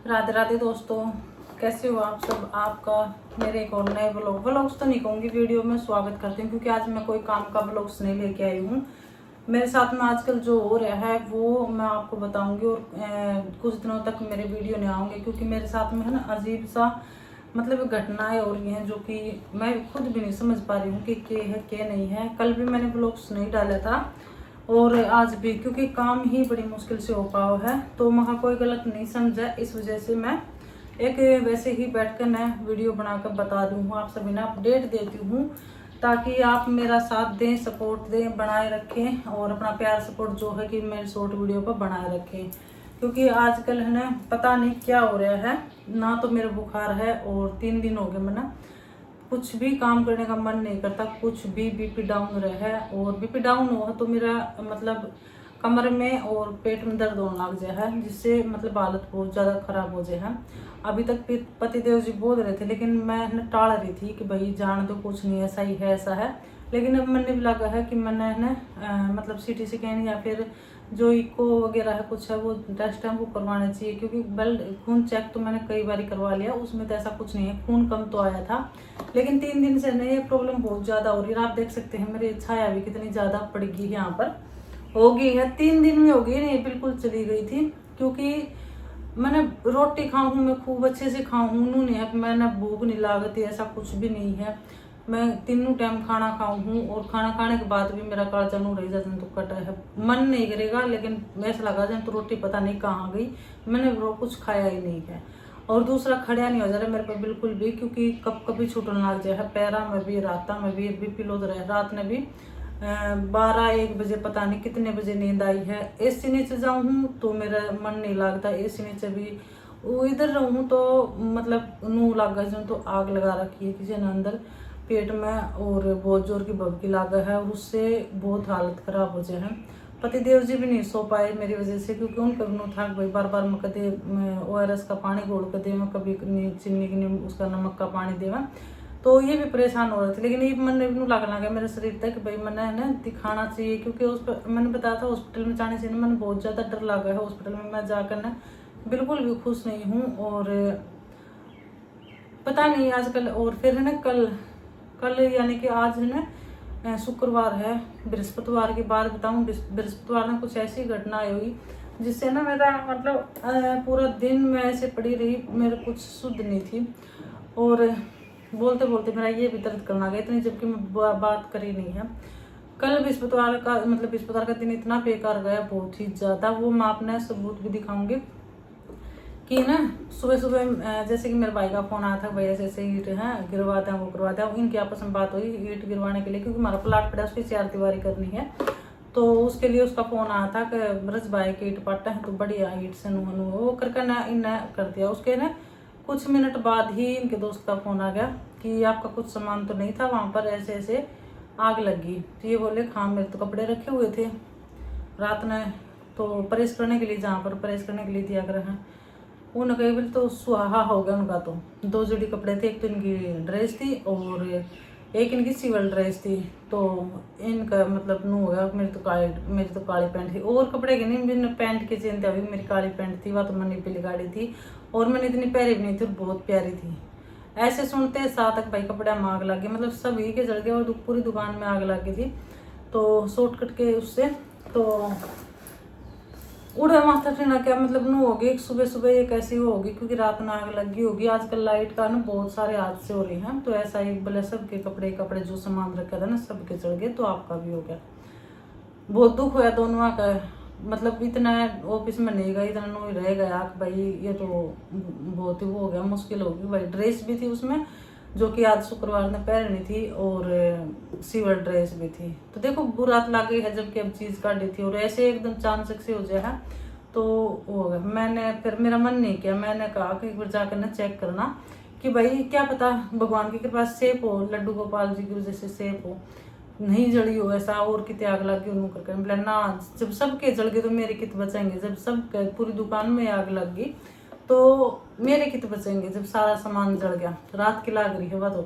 राधे राधे दोस्तों, कैसे हो आप सब। आपका मेरे एक और नए व्लॉग्स तो नहीं कहूँगी, वीडियो में स्वागत करती हूँ, क्योंकि आज मैं कोई काम का व्लॉग्स नहीं लेके आई हूँ। मेरे साथ में आजकल जो हो रहा है वो मैं आपको बताऊंगी, और कुछ दिनों तक मेरे वीडियो नहीं आऊँगे, क्योंकि मेरे साथ में है ना अजीब सा मतलब घटनाएं हो रही हैं जो कि मैं खुद भी नहीं समझ पा रही हूँ कि क्या है क्या नहीं है। कल भी मैंने व्लॉग्स नहीं डाला था और आज भी, क्योंकि काम ही बड़ी मुश्किल से हो पाओ है, तो वहाँ कोई गलत नहीं समझा। इस वजह से मैं एक वैसे ही बैठकर मैं वीडियो बनाकर बता दूँ, आप सभी ना अपडेट देती हूँ, ताकि आप मेरा साथ दें, सपोर्ट दें, बनाए रखें, और अपना प्यार सपोर्ट जो है कि मेरे शॉर्ट वीडियो पर बनाए रखें। क्योंकि आजकल है ना पता नहीं क्या हो रहा है, ना तो मेरा बुखार है और 3 दिन हो गए मैं ना कुछ भी काम करने का मन नहीं करता, कुछ भी बीपी डाउन रहा है। और बीपी डाउन हुआ तो मेरा मतलब कमर में और पेट में दर्द होने लग जाए है, जिससे मतलब हालत बहुत ज़्यादा खराब हो जाए है। अभी तक पतिदेव जी बोल रहे थे, लेकिन मैं ना टाल रही थी कि भाई जान दो, कुछ नहीं, ऐसा ही है ऐसा है। लेकिन अब मैंने भी लगा है कि मैंने ना मतलब सीटी स्कैन या फिर जो इको वगैरह है कुछ है वो टेस्ट है वो करवाना चाहिए, क्योंकि ब्लड खून चेक तो मैंने कई बार करवा लिया, उसमें तो ऐसा कुछ नहीं है, खून कम तो आया था। लेकिन 3 दिन से नहीं, ये प्रॉब्लम बहुत ज़्यादा हो रही है। आप देख सकते हैं मेरी छाया भी कितनी ज़्यादा पड़ गई है, यहाँ पर हो गई है, 3 दिन में हो गई, नहीं बिल्कुल चली गई थी। क्योंकि मैंने रोटी खाऊं हूँ, मैं खूब अच्छे से खाऊं हूँ, नहीं है कि मैंने भूख नहीं लागती, ऐसा कुछ भी नहीं है। मैं तीनों टाइम खाना खाऊं हूँ, और खाना खाने के बाद भी मेरा कालजा नू रही जाता तो कटा है, मन नहीं करेगा, लेकिन ऐसा लगा जाए तो रोटी पता नहीं कहाँ गई, मैंने कुछ खाया ही नहीं है। और दूसरा खड़ा नहीं हो जा रहा मेरे पे बिल्कुल भी, क्योंकि कब कभी छूटने लग जाए है, पैरा में भी रात में भी बीपी लो रहे, रात में भी 12-1 बजे पता नहीं कितने बजे नींद आई है। एसी नीचे जाऊँ हूँ तो मेरा मन नहीं लगता, एसी नीचे भी वो इधर रहूँ तो मतलब नू लागा जो तो आग लगा रखी है किसी ने अंदर पेट में, और बहुत जोर की भभकी लागा है, और उससे बहुत हालत खराब हो जाए है। पतिदेव जी भी नहीं सो पाए मेरी वजह से, क्योंकि उनका भी था भाई बार बार मैं कदे ORS का पानी घोल कर दे, कभी चीनी की उसका नमक का पानी देवा, तो ये भी परेशान हो रहे थे। लेकिन ये मन भी लगने लगा मेरे शरीर तक कि भाई मैंने है ना दिखाना चाहिए, क्योंकि उस पर मैंने बताया था हॉस्पिटल में जाने से मैंने बहुत ज़्यादा डर लगा है। हॉस्पिटल में मैं जाकर ना बिल्कुल भी खुश नहीं हूँ, और पता नहीं आजकल। और फिर है ना कल कल यानी कि आज है ना शुक्रवार है, बृहस्पतिवार के बाद बताऊँ, बृहस्पतिवार में कुछ ऐसी घटना हुई जिससे ना मेरा मतलब पूरा दिन मैं ऐसे पड़ी रही, मेरे कुछ शुद्ध नहीं थी, और बोलते बोलते मेरा ये भी दर्द करना गया इतनी, जबकि मैं बात करी नहीं है। कल बृहस्पतिवार का मतलब बृहस्पतिवार का दिन इतना बेकार गया, बहुत ही ज़्यादा, वो मैं अपने सबूत भी दिखाऊंगी कि ना सुबह सुबह जैसे कि मेरे भाई का फोन आया था, भाई ऐसे ऐसे ईट है गिरवाते हैं, वो करवाते हैं, इनकी आपस में बात हुई ईट गिरवाने के लिए, क्योंकि हमारा प्लाट पड़ा है, उसकी 4 दीवारी करनी है, तो उसके लिए उसका फोन आया था कि ब्रज भाई के ईट पाटा है तो बढ़िया ईट से नू वो करके ना इन कर दिया। उसके ना कुछ मिनट बाद ही इनके दोस्त का फोन आ गया कि आपका कुछ सामान तो नहीं था वहाँ पर, ऐसे ऐसे आग लगी। तो ये बोले हाँ मेरे तो कपड़े रखे हुए थे रात में, तो प्रेस करने के लिए, जहाँ पर प्रेस करने के लिए दिया कर हैं, उन कई बोले तो सुहा हो गया उनका। तो 2 जोड़ी कपड़े थे, एक तो इनकी ड्रेस थी और एक इनकी सिविल ड्रेस थी, तो इनका मतलब नू हो गया। मेरी तो काली पैंट थी, और कपड़े की नहीं, मैंने पैंट की चिंता हुई, मेरी काली पैंट थी, वह तो मैंने पीली गाड़ी थी, और मैंने इतनी प्यारी भी नहीं थी, बहुत प्यारी थी। ऐसे सुनते साथ तक भाई कपड़े में आग लग गई, मतलब सभी के जल गए, और पूरी दुकान में आग लग गई थी। तो शॉर्टकट के उससे तो उड़ा माथा फिरना क्या मतलब नू होगी, सुबह सुबह ये कैसी होगी, क्योंकि रात में आग लगी होगी। आजकल लाइट का ना बहुत सारे हादसे हो रहे हैं, तो ऐसा ही बोले सबके कपड़े जो सामान रखा था ना सबके चढ़ गए, तो आपका भी हो गया। बहुत दुख हुआ दोनों का, मतलब इतना ऑफिस में नहीं गई, इतना नू रह गया भाई, ये तो बहुत ही वो हो गया, मुश्किल होगी भाई। ड्रेस भी थी उसमें जो कि आज शुक्रवार ने पहननी थी, और सिविल ड्रेस भी थी, तो देखो बुरात लग गई है, जबकि अब चीज़ काटी थी, और ऐसे एकदम चांचक से हो जाए है, तो हो गया। मैंने फिर मेरा मन नहीं किया, मैंने कहा कि एक बार जाकर ना चेक करना कि भाई क्या पता भगवान की कृपा सेफ हो, लड्डू गोपाल जी की वजह से सेफ हो, नहीं जड़ी हो ऐसा, और कितने आग लग गई उन्होंने करके बोला ना, जब सबके जल गए तो मेरे कित बचेंगे, जब सब पूरी दुकान में आग लग गई तो मेरे कित बचेंगे, जब सारा सामान जल गया, रात की लाग रही है वह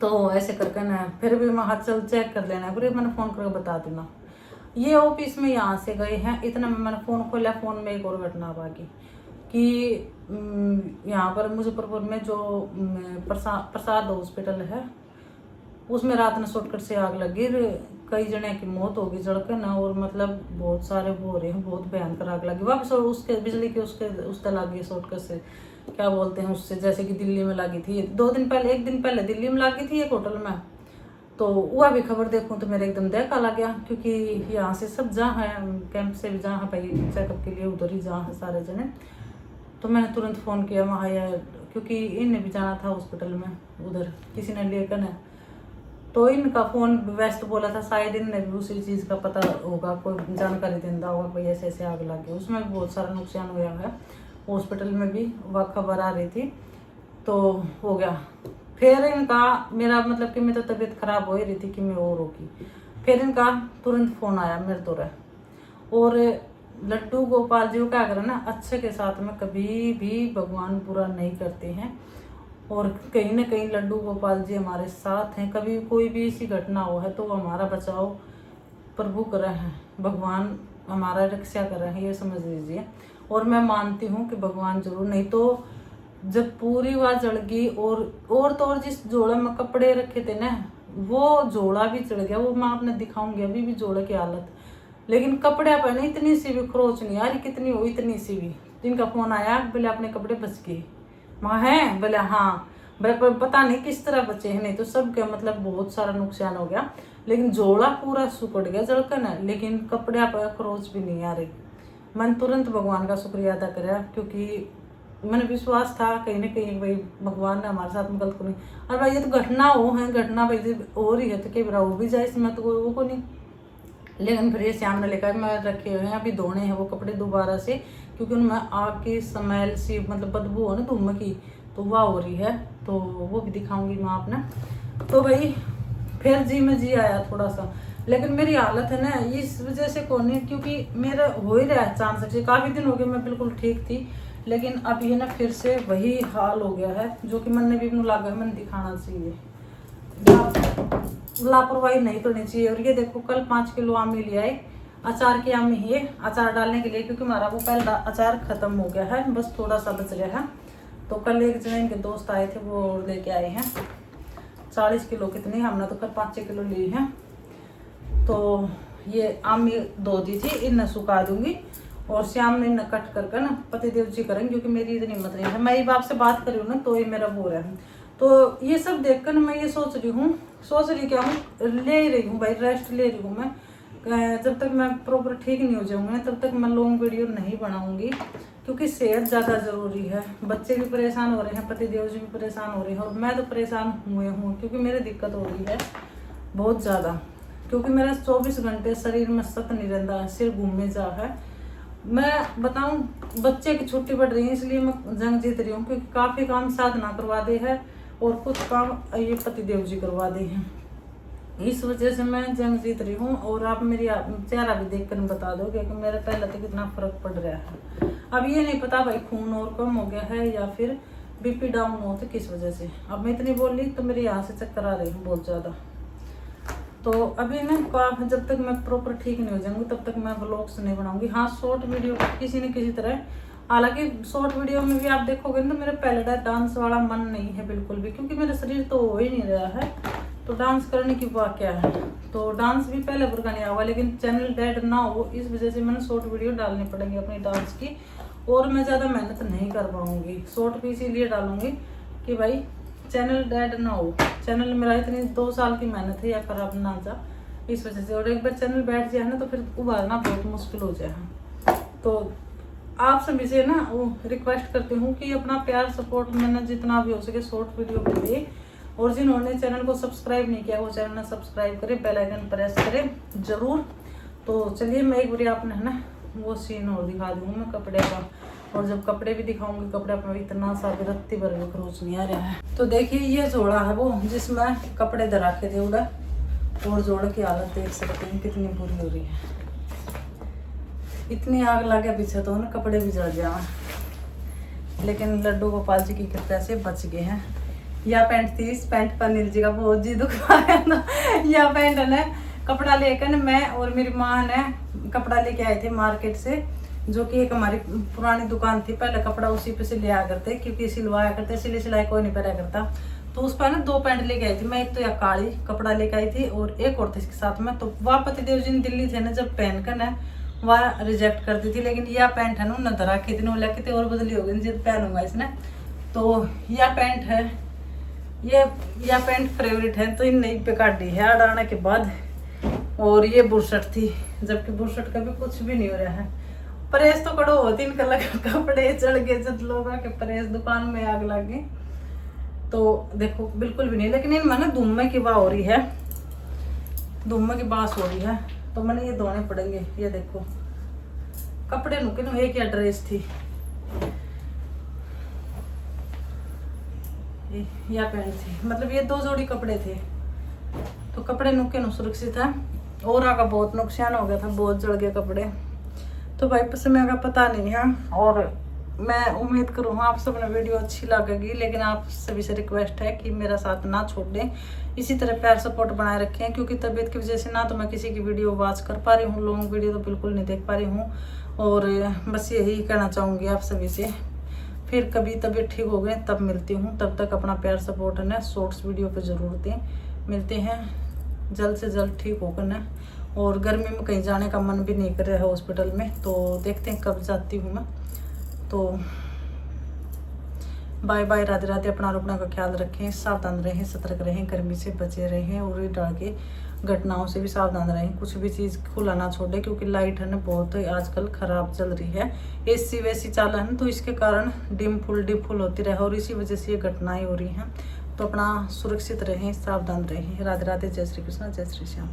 तो ऐसे करके ना फिर भी मैं हाथ चल चेक कर लेना, फिर मैंने फ़ोन करके बता देना। ये ऑफिस में यहाँ से गए हैं, इतना में मैंने फ़ोन खोला, फ़ोन में एक और घटना बाकी कि यहाँ पर मुजफ्फरपुर में जो प्रसाद हॉस्पिटल है उसमें रात में शॉर्टकट से आग लगी, कई जने की मौत होगी जलकर ना, और मतलब बहुत सारे वो हो रहे हैं, बहुत भयंकर आग लगी वापस। और उसके बिजली के उससे लगी शॉर्टकट से, क्या बोलते हैं उससे, जैसे कि दिल्ली में लगी थी 2 दिन पहले, 1 दिन पहले दिल्ली में लगी थी एक होटल में। तो वह भी खबर देखूं तो मेरे एकदम देख आ गया, क्योंकि यहाँ से सब जहाँ है कैंप से भी जहाँ भाई चेकअप के लिए उधर ही जहाँ है सारे जने। तो मैंने तुरंत फ़ोन किया वहाँ यार, क्योंकि इन्हें भी जाना था हॉस्पिटल में, उधर किसी ने लेकर है। तो इनका फ़ोन व्यस्त बोला था, शायद इनने भी उसी चीज़ का पता होगा, कोई जानकारी देता होगा, कोई ऐसे ऐसे आग लग गया। उसमें भी बहुत सारा नुकसान हुआ है, हॉस्पिटल में भी वह खबर आ रही थी। तो हो गया फिर इनका, मेरा मतलब कि मेरी तो तबीयत खराब हो ही रही थी कि मैं और होगी। फिर इनका तुरंत फ़ोन आया मेरे तो रह। और लड्डू गोपाल जी को क्या करें ना, अच्छे के साथ में कभी भी भगवान बुरा नहीं करते हैं, और कहीं ना कहीं लड्डू गोपाल जी हमारे साथ हैं। कभी कोई भी ऐसी घटना हो है तो हमारा बचाव प्रभु कर रहे हैं, भगवान हमारा रक्षा कर रहे हैं, ये समझ लीजिए। और मैं मानती हूँ कि भगवान जरूर, नहीं तो जब पूरी बात जल गई, और तो और जिस जोड़े में कपड़े रखे थे ना, वो जोड़ा भी चढ़ गया, वो मैं आपने दिखाऊंगी अभी भी जोड़े की हालत। लेकिन कपड़े पहने इतनी सी भी खरोच नहीं आ रही, कितनी हो इतनी सी भी। इनका फोन आया, बोले अपने कपड़े बच गए, वहाँ है, बोले हाँ, पता नहीं किस तरह बचे हैं, नहीं तो सबके मतलब बहुत सारा नुकसान हो गया। लेकिन जोड़ा पूरा सुकड़ गया जलकर ना, लेकिन कपड़े पर खरोच भी नहीं आ रही। मैंने तुरंत भगवान का शुक्रिया अदा करा, क्योंकि मैंने विश्वास था कहीं ना कहीं भाई भगवान ने हमारे साथ में गलत को नहीं। और भाई ये तो घटना हो है, घटना भाई हो रही है तो कई बार हो भी जाए, इसमें तो कोई वो को नहीं। लेकिन फिर ये श्याम ने लेकर मैं रखे हुए हैं, अभी धोने हैं वो कपड़े दोबारा से, क्योंकि उनमें आग की स्मेल सी मतलब बदबू हो ना धुम्म की, तो वह हो रही है, तो वो भी दिखाऊंगी मैं आपने। तो भाई फिर जी में जी आया थोड़ा सा, लेकिन मेरी हालत है ना इस वजह से कौन है, क्योंकि मेरा हो ही रहा है चांस से, काफ़ी दिन हो गए मैं बिल्कुल ठीक थी, लेकिन अब ये ना फिर से वही हाल हो गया है, जो कि मैंने भी लगा मैंने दिखाना चाहिए, लापरवाही नहीं करनी चाहिए। और ये देखो कल 5 किलो आमी ले आए, अचार की आमी है, अचार डालने के लिए, क्योंकि हमारा वो पहला अचार खत्म हो गया है, बस थोड़ा सा बच गया है। तो कल एक जने इनके दोस्त आए थे, वो लेके आए हैं 40 किलो कितनी, हमने तो कल 5 किलो ली है। तो ये आमी धो दी थी, इन्हें सुखा दूंगी, और शाम में इन्हें कट करके ना पतिदेव जी करेंगे, क्योंकि मेरी इतनी हिम्मत नहीं है। मैं ये बाप से बात कर रही हूँ ना, तो ये मेरा बोल रहा है। तो ये सब देखकर मैं ये सोच रही क्या हूँ, ले ही रही हूँ भाई, रेस्ट ले रही हूँ मैं। जब तक मैं प्रॉपर ठीक नहीं हो जाऊँगी तब तक मैं लॉन्ग वीडियो नहीं बनाऊँगी, क्योंकि सेहत ज़्यादा ज़रूरी है। बच्चे भी परेशान हो रहे हैं, पतिदेव जी भी परेशान हो रहे हैं, और मैं तो परेशान हुए हूँ, क्योंकि मेरी दिक्कत हो रही है बहुत ज़्यादा, क्योंकि मेरा 24 घंटे शरीर में सत नहीं रहता है, सिर घूमने जा है। मैं बताऊं, बच्चे की छुट्टी पड़ रही है इसलिए मैं जंग जीत रही हूँ, क्योंकि काफ़ी काम साधना करवा दे है, और कुछ काम ये पतिदेव जी करवा दे हैं, इस वजह से मैं जंग जीत रही हूँ। और आप मेरी चेहरा भी देख कर बता दोगे कि मेरे पहले तो कितना फर्क पड़ रहा है। अब ये नहीं पता भाई खून और कम हो गया है या फिर बीपी डाउन हो तो किस वजह से। अब मैं इतनी बोल रही तो मेरे यहाँ से चक्कर आ रही हूँ बहुत ज़्यादा। तो अभी ना जब तक मैं प्रॉपर ठीक नहीं हो जाऊंगी तब तक मैं व्लॉग्स नहीं बनाऊंगी। हाँ, शॉर्ट वीडियो किसी न किसी तरह, हालांकि शॉर्ट वीडियो में भी आप देखोगे ना, तो मेरा पहले डांस वाला मन नहीं है बिल्कुल भी, क्योंकि मेरा शरीर तो हो ही नहीं रहा है, तो डांस करने की बात क्या है। तो डांस भी पहले बुरा नहीं होगा, लेकिन चैनल डेड ना हो इस वजह से मैंने शॉर्ट वीडियो डालनी पड़ेंगी अपनी डांस की, और मैं ज़्यादा मेहनत नहीं कर पाऊँगी। शॉर्ट भी इसीलिए डालूंगी कि भाई चैनल डेड ना हो। चैनल मेरा इतनी 2 साल की मेहनत है या खराब ना जा, इस वजह से। और एक बार चैनल बैठ जाए ना तो फिर उभारना बहुत मुश्किल हो जाए। तो आप सभी से ना वो रिक्वेस्ट करती हूँ कि अपना प्यार सपोर्ट मैंने जितना भी हो सके शॉर्ट वीडियो के लिए, और जिन्होंने चैनल को सब्सक्राइब नहीं किया वो चैनल सब्सक्राइब करें, बेल आइकन प्रेस करें ज़रूर। तो चलिए मैं एक बार आपने है ना वो सीन और दिखा दूँगी मैं कपड़े का, और जब कपड़े भी दिखाऊंगी कपड़े पर इतना सा भी रत्ती भर भी खरोच नहीं आ रहा है। तो देखिए ये जोड़ा है वो जिसमें कपड़े दरा के थे उड़ा, और जोड़े की हालत देख सकते हैं कितनी बुरी हो रही है। इतनी आग लगे पीछे तो ना कपड़े भी जल जाए, लेकिन लड्डू गोपाल जी की कृपा से बच गए हैं। यह पैंट थी, इस पैंट पर नील जी का बहुत जी दुख आया था। यह पैंट है ना कपड़ा लेकर मैं और मेरी माँ ने कपड़ा लेके आए थे मार्केट से, जो कि एक हमारी पुरानी दुकान थी, पहले कपड़ा उसी पे से लिया करते क्योंकि सिलवाया करते, सिली सिलाई कोई नहीं पहना करता। तो उस पर ना 2 पैंट लेके आई थी मैं, एक तो या काली कपड़ा लेके आई थी और एक और थी इसके साथ में। तो वह पतिदेव जी दिल्ली थे ना, जब पहन कर ना वह रिजेक्ट कर दी थी, लेकिन यह पैंट है ना धरा कितने बोला कितने और बदली हो गई जब पहनूंगा इसने। तो यह पैंट है, यह पैंट फेवरेट है, तो इन नई पे काट दी है अड़ाने के बाद। और ये बुरशट थी, जबकि बुरशट का भी कुछ भी नहीं हो रहा है। प्रेस तो कड़ो हो 3 कलर कपड़े चढ़ गए, जब लोग आके प्रेस दुकान में आग लग गई। तो देखो बिल्कुल भी नहीं, लेकिन इनमें ना धुम्मे की बात हो रही है, धुम्मे की बास हो रही है, तो मैंने ये धोने पड़ेंगे। ये देखो कपड़े नुके नु, एक या ड्रेस थी या पैंट थी, मतलब ये 2 जोड़ी कपड़े थे। तो कपड़े नुके नु सुरक्षित है, और आगा बहुत नुकसान हो गया था, बहुत जल गए कपड़े। तो भाई समय का पता नहीं है, और मैं उम्मीद करूँ आप सब ने वीडियो अच्छी लगेगी। लेकिन आप सभी से रिक्वेस्ट है कि मेरा साथ ना छोड़ दें, इसी तरह प्यार सपोर्ट बनाए रखें, क्योंकि तबीयत की वजह से ना तो मैं किसी की वीडियो वॉच कर पा रही हूँ, लॉन्ग वीडियो तो बिल्कुल नहीं देख पा रही हूँ। और बस यही कहना चाहूँगी आप सभी से, फिर कभी तबीयत ठीक हो गई तब मिलती हूँ। तब तक अपना प्यार सपोर्ट है ना शॉर्ट्स वीडियो पर ज़रूर दें। मिलते हैं जल्द से जल्द ठीक होकर ना। और गर्मी में कहीं जाने का मन भी नहीं कर रहा है हॉस्पिटल में, तो देखते हैं कब जाती हूँ मैं। तो बाय बाय, राधे राधे। अपना और अपना का ख्याल रखें, सावधान रहें, सतर्क रहें, गर्मी से बचे रहें, और डर के घटनाओं से भी सावधान रहें। कुछ भी चीज़ खुला ना छोड़े, क्योंकि लाइट है ना बहुत आजकल ख़राब चल रही है। एसी वैसी चाला है ना, तो इसके कारण डिम फुल होती रहे, और इसी वजह से ये घटनाएं हो रही हैं। तो अपना सुरक्षित रहें, सावधान रहें। राधे राधे, जय श्री कृष्ण, जय श्री श्याम।